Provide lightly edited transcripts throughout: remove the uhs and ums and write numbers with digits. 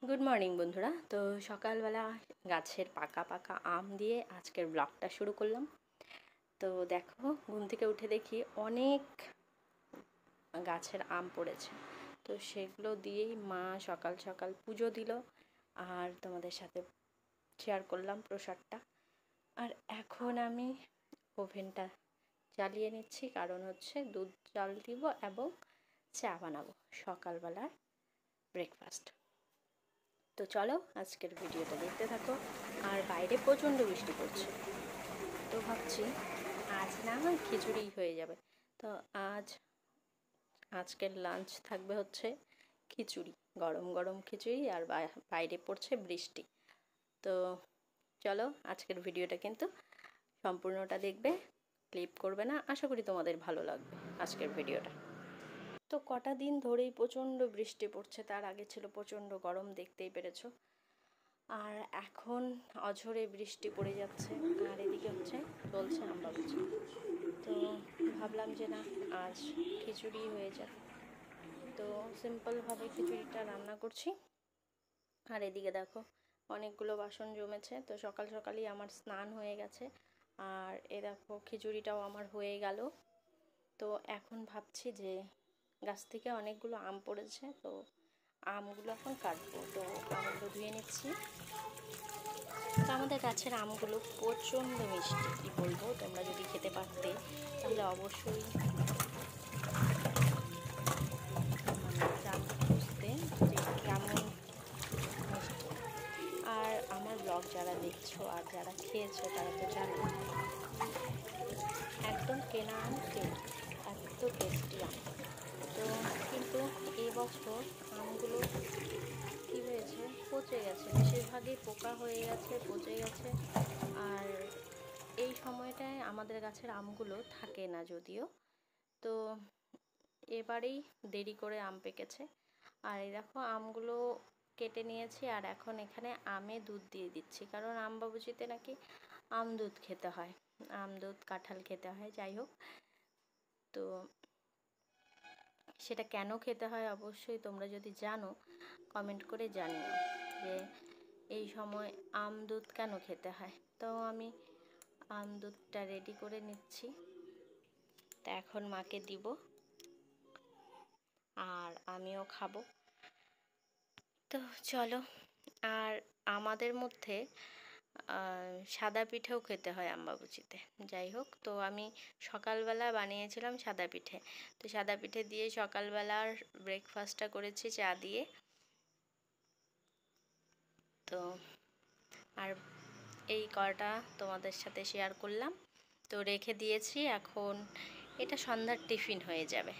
Good morning বন্ধুরা। তো সকালবেলা গাছের পাকা পাকা আম দিয়ে আজকের ব্লগটা শুরু করলাম। তো দেখো, ঘুম থেকে উঠে দেখি অনেক গাছের আম পড়েছে। তো সেগুলো দিয়েই মা সকাল সকাল পুজো দিল, আর তোমাদের সাথে শেয়ার করলাম প্রসাদটা। আর এখন আমি ওভেনটা জ্বালিয়ে নিচ্ছি, কারণ হচ্ছে দুধ জাল দিব এবং চা বানাবো সকালবেলার ব্রেকফাস্ট। তো চলো আজকের ভিডিওটা দেখতে থাকো। আর বাইরে প্রচণ্ড বৃষ্টি পড়ছে, তো ভাবছি আজ না হয় খিচুড়ি হয়ে যাবে। তো আজকের লাঞ্চ থাকবে হচ্ছে খিচুড়ি, গরম গরম খিচুড়ি, আর বাইরে পড়ছে বৃষ্টি। তো চলো আজকের ভিডিওটা কিন্তু সম্পূর্ণটা দেখবে, ক্লিপ করবে না। আশা করি তোমাদের ভালো লাগবে আজকের ভিডিওটা। তো কটা দিন ধরেই প্রচণ্ড বৃষ্টি পড়ছে, তার আগে ছিল প্রচণ্ড গরম, দেখতেই পেরেছো। আর এখন অঝরে বৃষ্টি পড়ে যাচ্ছে, আর এদিকে হচ্ছে চলছে আমবাবুচি। তো ভাবলাম যে না, আজ খিচুড়ি হয়ে যাক। তো সিম্পলভাবে খিচুড়িটা রান্না করছি। আর এদিকে দেখো অনেকগুলো বাসন জমেছে। তো সকাল সকালই আমার স্নান হয়ে গেছে, আর এ দেখো খিচুড়িটাও আমার হয়ে গেল। তো এখন ভাবছি যে গাছ থেকে অনেকগুলো আম পড়েছে, তো আমগুলো এখন কাটবো। তো আমগুলো ধুয়ে নিচ্ছি। তো আমাদের গাছের আমগুলো প্রচণ্ড মিষ্টি, কি বলবো, তোমরা যদি খেতে পারতে তাহলে অবশ্যই জানতে বুঝতে যে কেমন মিষ্টি। আর আমার ব্লগ যারা দেখছো আর যারা খেয়েছো তারা তো জানো, একদম কেনা আম এত টেস্টি আম। তো কিন্তু এবছর আমগুলো কী হয়েছে, পচে গেছে, বেশিরভাগই পোকা হয়ে গেছে, পচে গেছে। আর এই সময়টায় আমাদের গাছের আমগুলো থাকে না যদিও। তো এবারেই দেরি করে আম পেকেছে। আর এই দেখো আমগুলো কেটে নিয়েছি, আর এখন এখানে আমে দুধ দিয়ে দিচ্ছি, কারণ আমবাবুচিতে নাকি আম দুধ খেতে হয়, আম দুধ কাঁঠাল খেতে হয়। যাই হোক, তো সেটা কেন খেতে হয় অবশ্যই তোমরা যদি জানো কমেন্ট করে জানিও যে এই সময় আম দুধ কেন খেতে হয়। তো আমি আম দুধটা রেডি করে নিচ্ছি, তা এখন মাকে দিব আর আমিও খাবো। তো চলো। আর আমাদের মধ্যে সাদা পিঠেও খেতে হয় আমবাবুচিতে। যাই হোক, তো আমি সকালবেলা বানিয়েছিলাম সাদা পিঠে। তো সাদা পিঠে দিয়ে সকালবেলার ব্রেকফাস্টটা করেছি চা দিয়ে। তো আর এই কটা তোমাদের সাথে শেয়ার করলাম। তো রেখে দিয়েছি, এখন এটা সন্ধ্যার টিফিন হয়ে যাবে।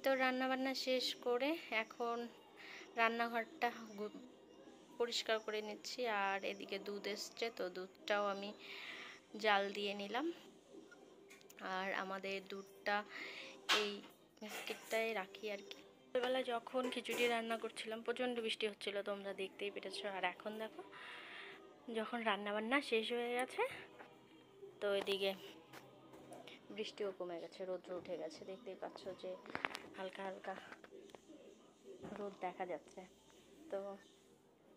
তো রান্নাবান্না শেষ করে এখন রান্নাঘরটা পরিষ্কার করে নিচ্ছি। আর এদিকে দুধ এসছে, তো দুধটাও আমি জাল দিয়ে নিলাম। আর আমাদের দুধটা এই বিস্কিটটায় রাখি আর কি। সকালবেলা যখন খিচুড়ি রান্না করছিলাম প্রচণ্ড বৃষ্টি হচ্ছিল, তোমরা দেখতেই পেরেছো। আর এখন দেখো যখন রান্নাবান্না শেষ হয়ে গেছে, তো এদিকে বৃষ্টিও কমে গেছে, রৌদ্র উঠে গেছে। দেখতেই পাচ্ছ যে হালকা হালকা রোদ দেখা যাচ্ছে। তো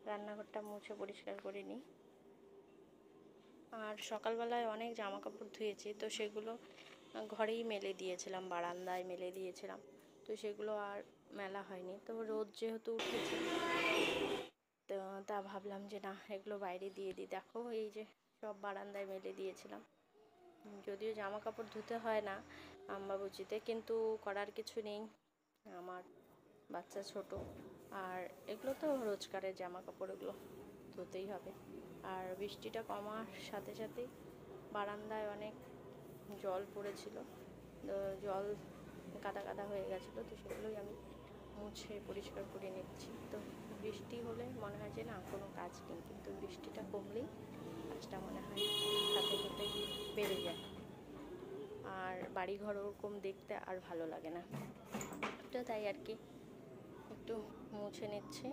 রান্নাঘরটা মুছে পরিষ্কার করে নিই। আর সকালবেলায় অনেক জামা কাপড় ধুয়েছি, তো সেগুলো ঘরেই মেলে দিয়েছিলাম, বারান্দায় মেলে দিয়েছিলাম। তো সেগুলো আর মেলা হয়নি। তো রোদ যেহেতু উঠেছে, তো তা ভাবলাম যে না, এগুলো বাইরে দিয়ে দিই। দেখো এই যে সব বারান্দায় মেলে দিয়েছিলাম। যদিও জামা কাপড় ধুতে হয় না আমবাবুচিতে, কিন্তু করার কিছু নেই, আমার বাচ্চা ছোট, আর এগুলো তো রোজকারের জামা কাপড়, এগুলো ধুতেই হবে। আর বৃষ্টিটা কমার সাথে সাথেই বারান্দায় অনেক জল পড়েছিল, জল কাদা কাদা হয়ে গেছিলো। তো সেগুলোই আমি মুছে পরিষ্কার করে নিচ্ছি। তো বৃষ্টি হলে মনে হয় যে না কোনো কাজ নেই, কিন্তু বৃষ্টিটা কমলেই কাজটা মনে হয় সাথে সাথে বেড়ে যায়। আর বাড়িঘর ওরকম দেখতে আর ভালো লাগে না। তো তাই আর কি একটু মুছে নিচ্ছি।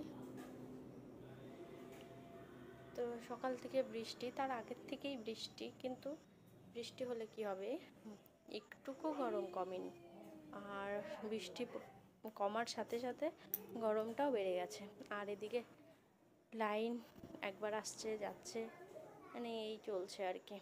তো সকাল থেকে বৃষ্টি, তার আগের থেকেই বৃষ্টি, কিন্তু বৃষ্টি হলে কি হবে, একটুকু গরম কমেনি। আর বৃষ্টি কমার সাথে সাথে গরমটাও বেড়ে গেছে। আর এদিকে লাইন একবার আসছে যাচ্ছে, মানে এই চলছে আর কি।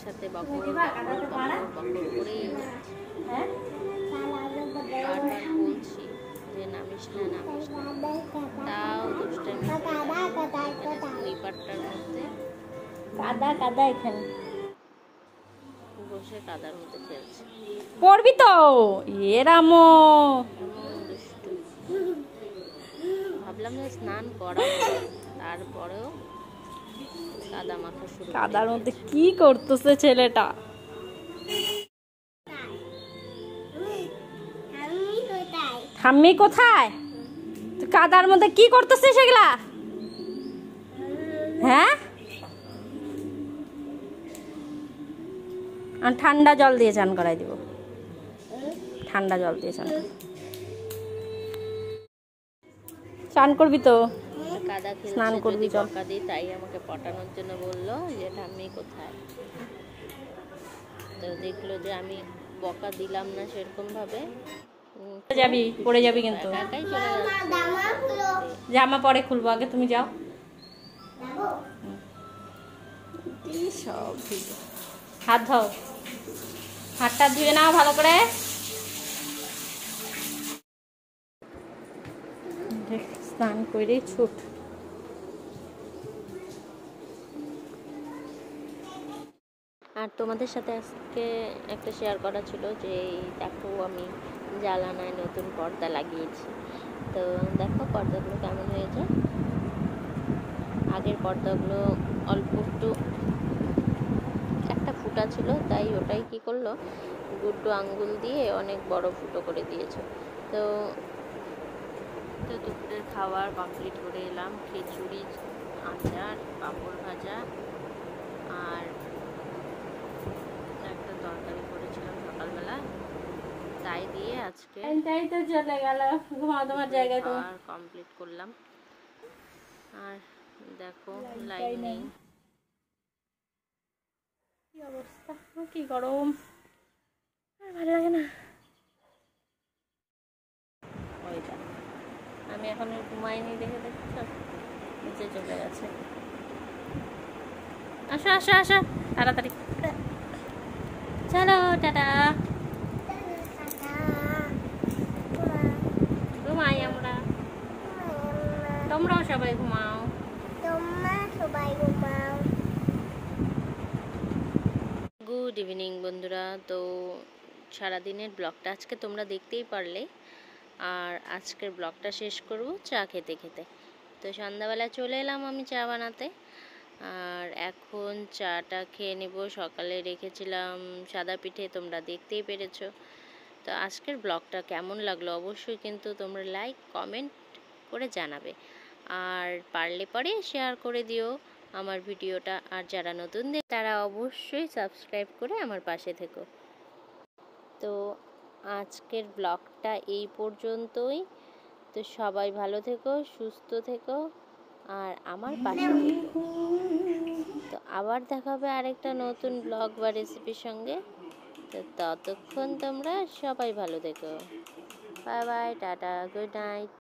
সাথে বকর করেই যাচ্ছে। বারবার বলছি যে নামিস না, তাও দুষ্টামি। ওই পাটটার মধ্যে কাদা এখানে বসে কাদার মধ্যে খেলছে। পড়বি তো এরামো দুষ্টু। ভাবলাম যে স্নান করাবো, তারপরেও কাদা মাখা শুরু। কাদার মধ্যে কি করতেছে ছেলেটা? ঠাম্মি কোথায়? কাদার মধ্যে কি করতেছে সেগুলা? হ্যাঁ, আর ঠান্ডা জল দিয়ে চান করাই দিব। ঠান্ডা জল দিয়ে চান করবি তো? কাদা খেলছে, স্নান করবি চল। তাই আমাকে পটানোর জন্য বললো যে ঠাম্মি কোথায়। তো দেখলো যে আমি বকা দিলাম না সেরকম ভাবে। যাবি, পড়ে যাবি কিন্তু। জামা পরে খুলবো, আগে তুমি যাও। সব হাত ধোও, হাতটা ধুয়ে নাও ভালো করে। স্নান করে ছুট। আর তোমাদের সাথে আজকে একটা শেয়ার করা ছিল যে দেখো আমি জ্বালানায় নতুন পর্দা লাগিয়েছি। তো দেখো পর্দাগুলো কেমন হয়েছে। আগের পর্দাগুলো অল্প একটু একটা ফুটা ছিল, তাই ওটাই কি করলো, গুড্ডু আঙ্গুল দিয়ে অনেক বড় ফুটো করে দিয়েছে। তো দুপুরের খাবার কমপ্লিট করে এলাম। খিচুড়ি, আচার, পাঁপড় ভাজা আর একটা তরকারি করেছিলাম সকালবেলা, তাই দিয়ে আজকে তো চলে গেল তোমার জায়গায় তো আর কমপ্লিট করলাম। আর দেখো লাইন নেই, কি অবস্থা, কি গরম, ভালো লাগে না। ওইটা আমি এখন ঘুমাইনি দেখে দেখছো, নিচে চলে গেছে। আসো আসো আসো তাড়াতাড়ি, চলো টাটা। ঘুমাই আমরা, তোমরাও সবাই ঘুমাও। গুড ইভিনিং বন্ধুরা। তো সারাদিনের ব্লগটা আজকে তোমরা দেখতেই পারলে। আর আজকের ব্লগটা শেষ করব চা খেতে খেতে। তো সন্ধ্যাবেলা চলে এলাম আমি চা বানাতে। আর এখন চাটা খেয়ে নেব। সকালে রেখেছিলাম সাদা পিঠে, তোমরা দেখতেই পেরেছো। তো আজকের ব্লগটা কেমন লাগলো অবশ্যই কিন্তু তোমরা লাইক কমেন্ট করে জানাবে। আর পারলে পরে শেয়ার করে দিও আমার ভিডিওটা। আর যারা নতুন তারা অবশ্যই সাবস্ক্রাইব করে আমার পাশে থেকো। তো আজকের ব্লগটা এই পর্যন্তই। তো সবাই ভালো থেকো, সুস্থ থেকো আর আমার পাশে থেকো। তো আবার দেখা হবে আরেকটা নতুন ব্লগ বা রেসিপির সঙ্গে। তো ততক্ষণ তোমরা সবাই ভালো থেকো। Bye bye, tata, good night.